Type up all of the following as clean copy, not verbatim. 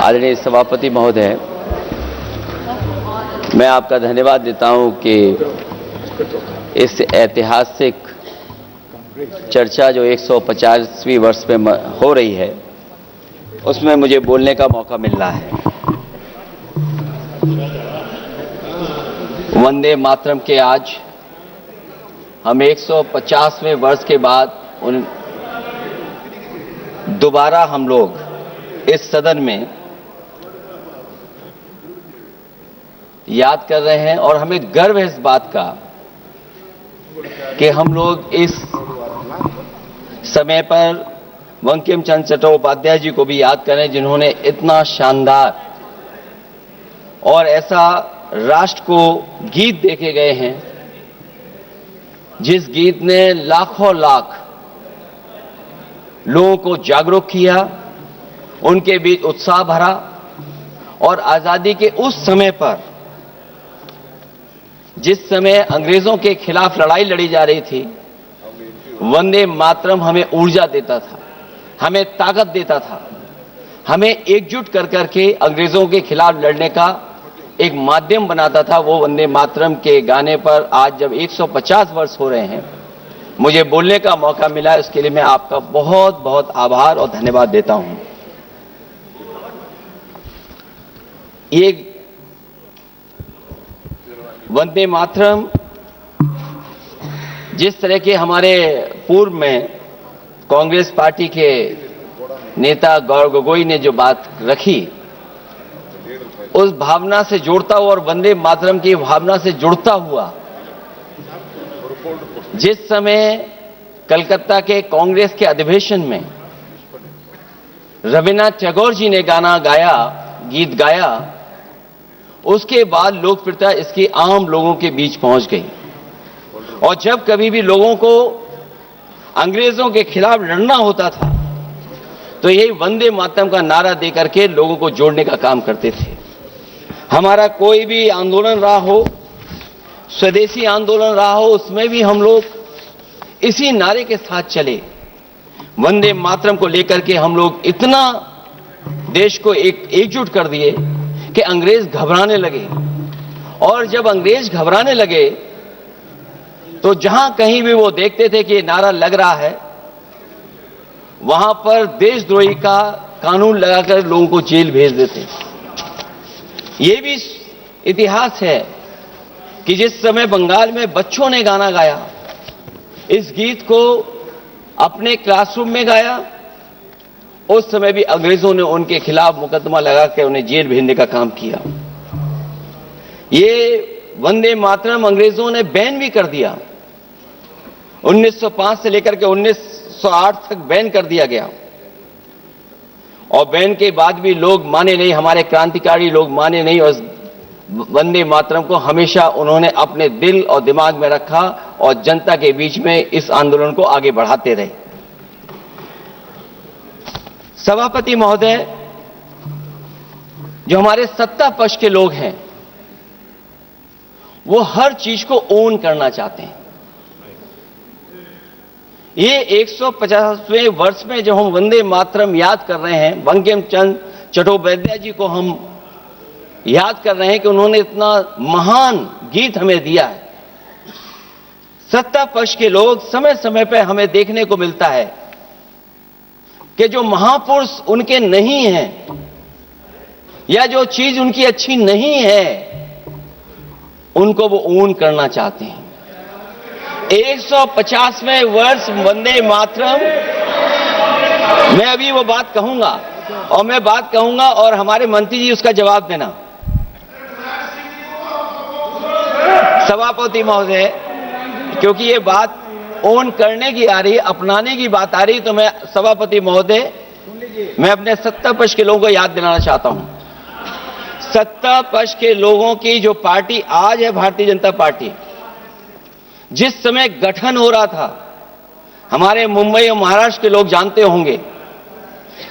आदरणीय सभापति महोदय, मैं आपका धन्यवाद देता हूं कि इस ऐतिहासिक चर्चा जो 150वीं वर्ष में हो रही है उसमें मुझे बोलने का मौका मिल रहा है। वंदे मातरम के आज हम 150वें वर्ष के बाद दोबारा हम लोग इस सदन में याद कर रहे हैं और हमें गर्व है इस बात का कि हम लोग इस समय पर बंकिम चंद्र चट्टोपाध्याय जी को भी याद करें, जिन्होंने इतना शानदार और ऐसा राष्ट्र को गीत देके गए हैं जिस गीत ने लाखों लाख लोगों को जागरूक किया, उनके बीच उत्साह भरा और आजादी के उस समय पर जिस समय अंग्रेजों के खिलाफ लड़ाई लड़ी जा रही थी, वंदे मातरम हमें ऊर्जा देता था, हमें ताकत देता था, हमें एकजुट कर करके अंग्रेजों के खिलाफ लड़ने का एक माध्यम बनाता था। वो वंदे मातरम के गाने पर आज जब 150 वर्ष हो रहे हैं, मुझे बोलने का मौका मिला, इसके लिए मैं आपका बहुत बहुत आभार और धन्यवाद देता हूं। ये वंदे मातरम जिस तरह के हमारे पूर्व में कांग्रेस पार्टी के नेता गौरव गोगोई ने जो बात रखी, उस भावना से जोड़ता हुआ और वंदे मातरम की भावना से जुड़ता हुआ जिस समय कलकत्ता के कांग्रेस के अधिवेशन में रविन्द्रनाथ टैगोर जी ने गाना गाया, गीत गाया, उसके बाद लोकप्रियता इसकी आम लोगों के बीच पहुंच गई। और जब कभी भी लोगों को अंग्रेजों के खिलाफ लड़ना होता था तो यही वंदे मातरम का नारा देकर के लोगों को जोड़ने का काम करते थे। हमारा कोई भी आंदोलन रहा हो, स्वदेशी आंदोलन रहा हो, उसमें भी हम लोग इसी नारे के साथ चले। वंदे मातरम को लेकर के हम लोग इतना देश को एकजुट कर दिए कि अंग्रेज घबराने लगे। और जब अंग्रेज घबराने लगे तो जहां कहीं भी वो देखते थे कि ये नारा लग रहा है, वहां पर देशद्रोही का कानून लगाकर लोगों को जेल भेज देते। ये भी इतिहास है कि जिस समय बंगाल में बच्चों ने गाना गाया, इस गीत को अपने क्लासरूम में गाया, उस समय भी अंग्रेजों ने उनके खिलाफ मुकदमा लगाकर उन्हें जेल भेजने का काम किया। ये वंदे मातरम अंग्रेजों ने बैन भी कर दिया। 1905 से लेकर के 1908 तक बैन कर दिया गया और बैन के बाद भी लोग माने नहीं, हमारे क्रांतिकारी लोग माने नहीं और वंदे मातरम को हमेशा उन्होंने अपने दिल और दिमाग में रखा और जनता के बीच में इस आंदोलन को आगे बढ़ाते रहे। सभापति महोदय, जो हमारे सत्ता पक्ष के लोग हैं वो हर चीज को ओन करना चाहते हैं। ये 150वें वर्ष में जो हम वंदे मातरम याद कर रहे हैं, बंकिम चंद्र चट्टोपाध्याय जी को हम याद कर रहे हैं कि उन्होंने इतना महान गीत हमें दिया है। सत्ता पक्ष के लोग समय समय पर हमें देखने को मिलता है कि जो महापुरुष उनके नहीं हैं या जो चीज उनकी अच्छी नहीं है, उनको वो ओन करना चाहते हैं। 150वें वर्ष वंदे मातरम, मैं अभी वो बात कहूंगा और मैं बात कहूंगा और हमारे मंत्री जी उसका जवाब देना। सभापति महोदय, क्योंकि ये बात ओन करने की आ रही, अपनाने की बात आ रही, तो मैं सभापति महोदय, मैं अपने सत्ता पक्ष के लोगों को याद दिलाना चाहता हूं। सत्ता पक्ष के लोगों की जो पार्टी आज है, भारतीय जनता पार्टी, जिस समय गठन हो रहा था, हमारे मुंबई और महाराष्ट्र के लोग जानते होंगे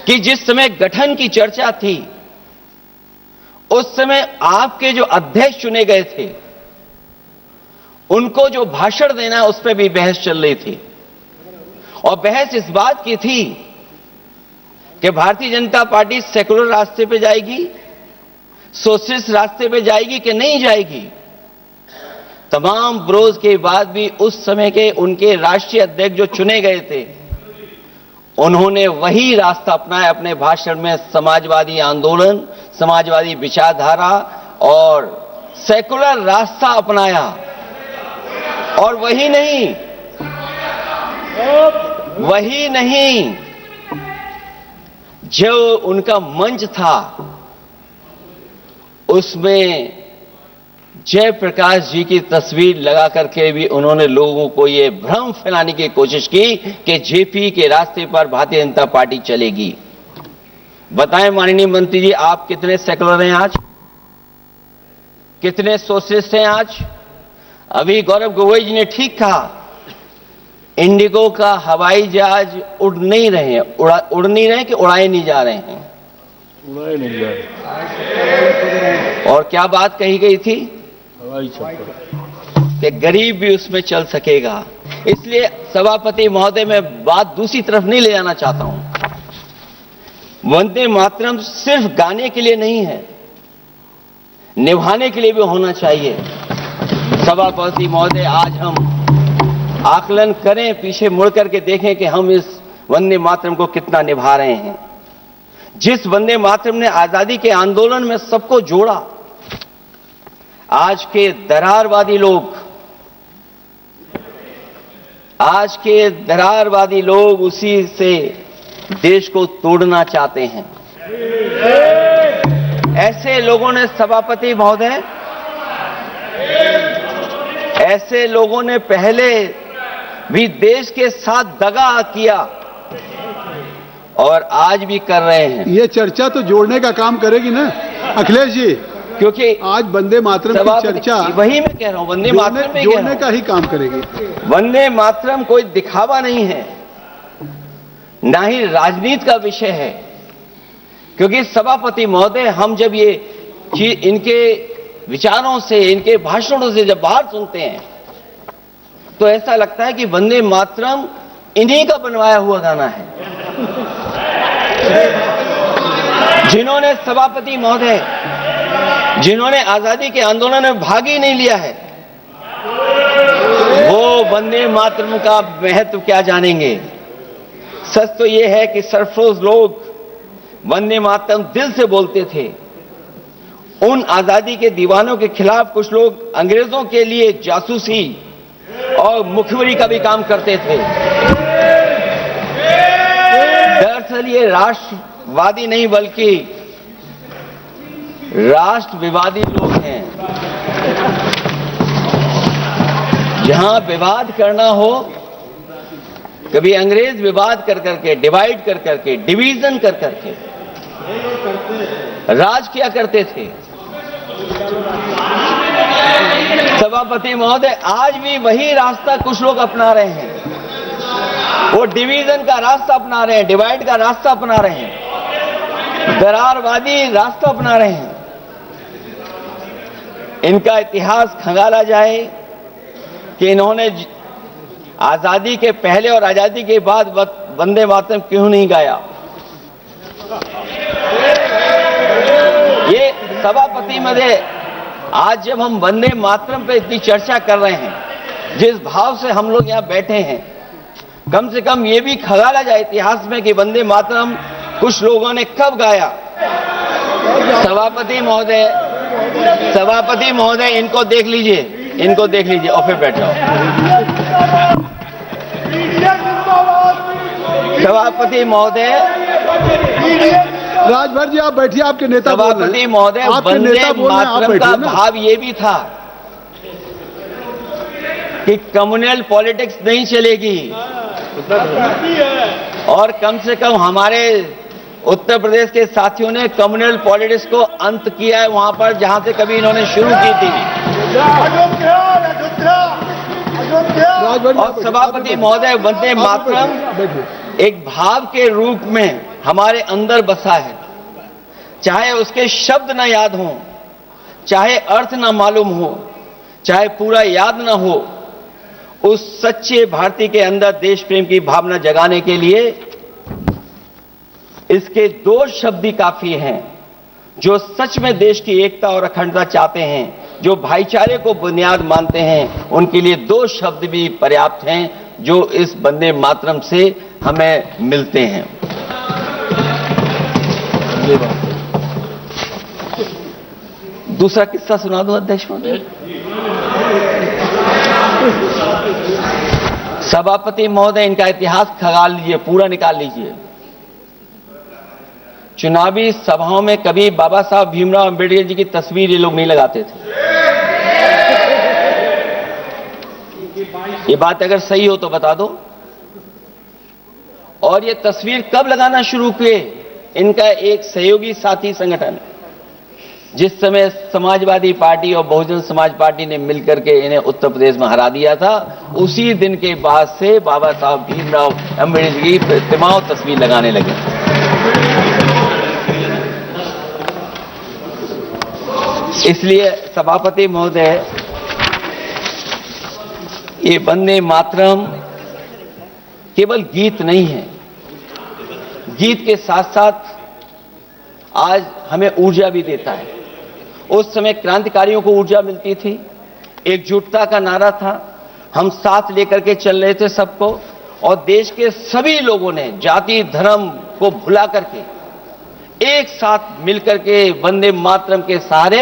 कि जिस समय गठन की चर्चा थी, उस समय आपके जो अध्यक्ष चुने गए थे, उनको जो भाषण देना है उस पर भी बहस चल रही थी। और बहस इस बात की थी कि भारतीय जनता पार्टी सेकुलर रास्ते पे जाएगी, सोशलिस्ट रास्ते पे जाएगी कि नहीं जाएगी। तमाम विरोध के बाद भी उस समय के उनके राष्ट्रीय अध्यक्ष जो चुने गए थे, उन्होंने वही रास्ता अपनाया अपने भाषण में। समाजवादी आंदोलन, समाजवादी विचारधारा और सेकुलर रास्ता अपनाया। और वही नहीं, जो उनका मंच था उसमें जयप्रकाश जी की तस्वीर लगा करके भी उन्होंने लोगों को यह भ्रम फैलाने की कोशिश की कि जेपी के रास्ते पर भारतीय जनता पार्टी चलेगी। बताएं माननीय मंत्री जी, आप कितने सेकुलर हैं आज, कितने सोशलिस्ट हैं आज? अभी गौरव गोगोई जी ने ठीक कहा, इंडिगो का हवाई जहाज उड़ नहीं रहे हैं, उड़ नहीं रहे कि उड़ाए नहीं जा रहे हैं? उड़ाए नहीं जा रहे। और क्या बात कही गई थी? हवाई कि गरीब भी उसमें चल सकेगा। इसलिए सभापति महोदय, मैं बात दूसरी तरफ नहीं ले जाना चाहता हूं। वंदे मातरम सिर्फ गाने के लिए नहीं है, निभाने के लिए भी होना चाहिए। सभापति महोदय, आज हम आकलन करें, पीछे मुड़ करके देखें कि हम इस वंदे मातरम को कितना निभा रहे हैं। जिस वंदे मातरम ने आजादी के आंदोलन में सबको जोड़ा, आज के दरारवादी लोग उसी से देश को तोड़ना चाहते हैं। ऐसे लोगों ने, सभापति महोदय, ऐसे लोगों ने पहले भी देश के साथ दगा किया और आज भी कर रहे हैं। ये चर्चा तो जोड़ने का काम करेगी ना अखिलेश जी, क्योंकि आज वंदे मातरम की चर्चा, वही मैं कह रहा हूं, वंदे मातरम में जोड़ने का ही काम करेगी। वंदे मातरम कोई दिखावा नहीं है, ना ही राजनीति का विषय है। क्योंकि सभापति महोदय, हम जब ये चीज इनके विचारों से, इनके भाषणों से जब बाहर सुनते हैं तो ऐसा लगता है कि वंदे मातरम इन्हीं का बनवाया हुआ गाना है। जिन्होंने, सभापति महोदय, जिन्होंने आजादी के आंदोलन में भाग ही नहीं लिया है, वो वंदे मातरम का महत्व क्या जानेंगे? सच तो यह है कि सरफरोश लोग वंदे मातरम दिल से बोलते थे। उन आजादी के दीवानों के खिलाफ कुछ लोग अंग्रेजों के लिए जासूसी और मुखबिरी का भी काम करते थे। दरअसल ये राष्ट्रवादी नहीं बल्कि राष्ट्र विवादी लोग हैं। जहां विवाद करना हो, कभी अंग्रेज विवाद कर करके, डिवाइड कर करके, डिवीजन कर करके राज किया करते थे। सभापति महोदय, आज भी वही रास्ता कुछ लोग अपना रहे हैं। वो डिवीजन का रास्ता अपना रहे हैं, डिवाइड का रास्ता अपना रहे हैं, दरारवादी रास्ता अपना रहे हैं। इनका इतिहास खंगाला जाए कि इन्होंने आजादी के पहले और आजादी के बाद वंदे मातरम क्यों नहीं गाया। ये सभापति महोदय, आज जब हम वंदे मातरम पे इतनी चर्चा कर रहे हैं, जिस भाव से हम लोग यहां बैठे हैं, कम से कम ये भी खंगाला जाए इतिहास में कि वंदे मातरम कुछ लोगों ने कब गाया। सभापति महोदय, इनको देख लीजिए और फिर बैठ जाओ। सभापति महोदय, राजभर जी आप बैठिए, आपके नेता सभापति महोदय, वंदे मातरम का भाव ये भी था कि कम्युनल पॉलिटिक्स नहीं चलेगी। और कम से कम हमारे उत्तर प्रदेश के साथियों ने कम्युनल पॉलिटिक्स को अंत किया है वहां पर जहां से कभी इन्होंने शुरू की थी। और सभापति महोदय, वंदे मातरम एक भाव के रूप में हमारे अंदर बसा है। चाहे उसके शब्द ना याद हों, चाहे अर्थ ना मालूम हो, चाहे पूरा याद ना हो, उस सच्चे भारतीय के अंदर देश प्रेम की भावना जगाने के लिए इसके दो शब्द ही काफी हैं। जो सच में देश की एकता और अखंडता चाहते हैं, जो भाईचारे को बुनियाद मानते हैं, उनके लिए दो शब्द भी पर्याप्त हैं जो इस वंदे मातरम से हमें मिलते हैं। दूसरा किस्सा सुना दूं अध्यक्ष महोदय? सभापति महोदय, इनका इतिहास खंगाल लीजिए, पूरा निकाल लीजिए। चुनावी सभाओं में कभी बाबा साहब भीमराव अंबेडकर जी की तस्वीर ये लोग नहीं लगाते थे। ये बात अगर सही हो तो बता दो। और ये तस्वीर कब लगाना शुरू किए? इनका एक सहयोगी साथी संगठन, जिस समय समाजवादी पार्टी और बहुजन समाज पार्टी ने मिलकर के इन्हें उत्तर प्रदेश में हरा दिया था, उसी दिन के बाद से बाबा साहब भीमराव अंबेडकर की प्रतिमा और तस्वीर लगाने लगे। इसलिए सभापति महोदय, ये वंदे मातरम केवल गीत नहीं है। गीत के साथ साथ आज हमें ऊर्जा भी देता है। उस समय क्रांतिकारियों को ऊर्जा मिलती थी, एकजुटता का नारा था, हम साथ लेकर के चल रहे थे सबको, और देश के सभी लोगों ने जाति धर्म को भुला करके एक साथ मिलकर के वंदे मातरम के सहारे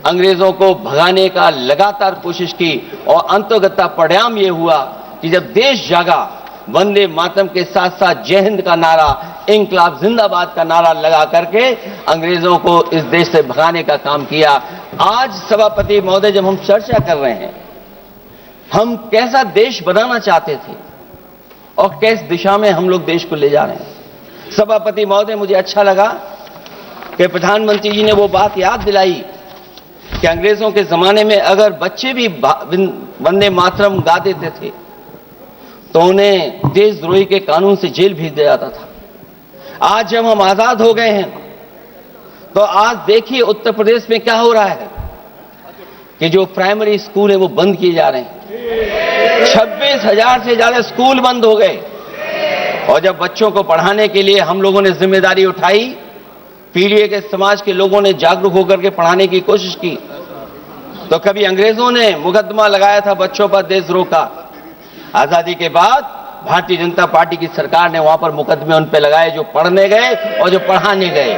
अंग्रेजों को भगाने का लगातार कोशिश की। और अंततः परिणाम यह हुआ कि जब देश जागा, वंदे मातरम के साथ साथ जय हिंद का नारा, इंकलाब जिंदाबाद का नारा लगा करके अंग्रेजों को इस देश से भगाने का काम किया। आज सभापति महोदय, जब हम चर्चा कर रहे हैं, हम कैसा देश बनाना चाहते थे और किस दिशा में हम लोग देश को ले जा रहे हैं। सभापति महोदय, मुझे अच्छा लगा कि प्रधानमंत्री जी ने वो बात याद दिलाई कि अंग्रेजों के जमाने में अगर बच्चे भी वंदे मातरम गा देते थे तो उन्हें देशद्रोही के कानून से जेल भेज दिया जाता था। आज जब हम आजाद हो गए हैं तो आज देखिए उत्तर प्रदेश में क्या हो रहा है कि जो प्राइमरी स्कूल है वो बंद किए जा रहे हैं। 26,000 से ज्यादा स्कूल बंद हो गए। और जब बच्चों को पढ़ाने के लिए हम लोगों ने जिम्मेदारी उठाई, पीढ़ी के समाज के लोगों ने जागरूक होकर के पढ़ाने की कोशिश की, तो कभी अंग्रेजों ने मुकदमा लगाया था बच्चों पर देशद्रोह का। आजादी के बाद भारतीय जनता पार्टी की सरकार ने वहां पर मुकदमे उन पर लगाए जो पढ़ने गए और जो पढ़ाने गए।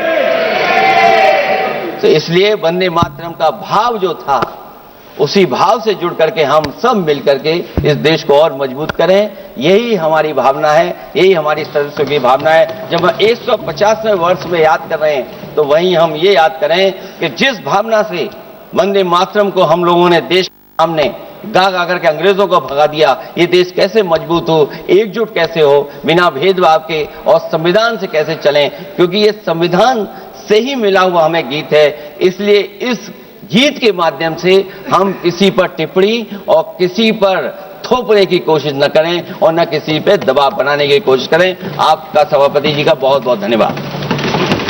तो इसलिए वंदे मातरम का भाव जो था, उसी भाव से जुड़ करके हम सब मिलकर के इस देश को और मजबूत करें। यही हमारी भावना है, यही हमारी सदस्यों की भावना है। जब हम 150वें वर्ष में याद कर रहे हैं तो वहीं हम ये याद करें कि जिस भावना से वंदे मातरम को हम लोगों ने देश के सामने गा गा करके अंग्रेजों को भगा दिया, ये देश कैसे मजबूत हो, एकजुट कैसे हो, बिना भेदभाव के, और संविधान से कैसे चलें, क्योंकि ये संविधान से ही मिला हुआ हमें गीत है। इसलिए इस गीत के माध्यम से हम किसी पर टिप्पणी और किसी पर थोपने की कोशिश न करें और न किसी पे दबाव बनाने की कोशिश करें। आपका सभापति जी का बहुत बहुत धन्यवाद।